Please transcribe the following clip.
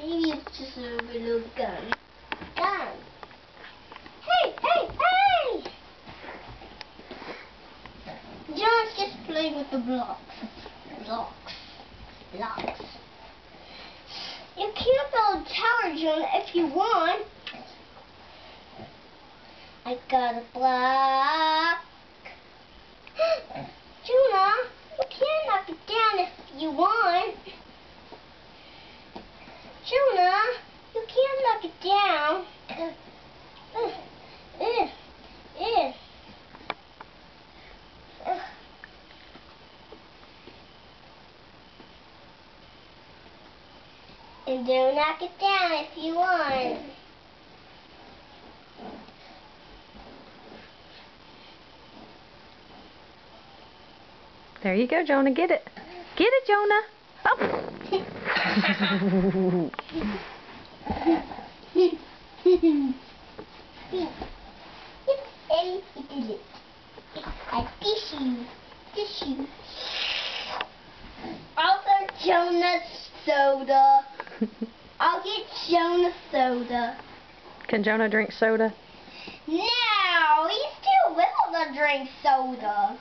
Maybe it's just a little gun. Gun. Hey, hey, hey! John's just playing with the blocks. Blocks. Blocks. You can build a tower, Jonah, if you want. I got a block. Jonah, you can knock it down if you want. Jonah, you can knock it down. And don't knock it down if you want. There you go, Jonah. Get it. Get it, Jonah. Oh. Tissue. I'll get Jonah soda. I'll get Jonah soda. Can Jonah drink soda? No, he's too little to drink soda.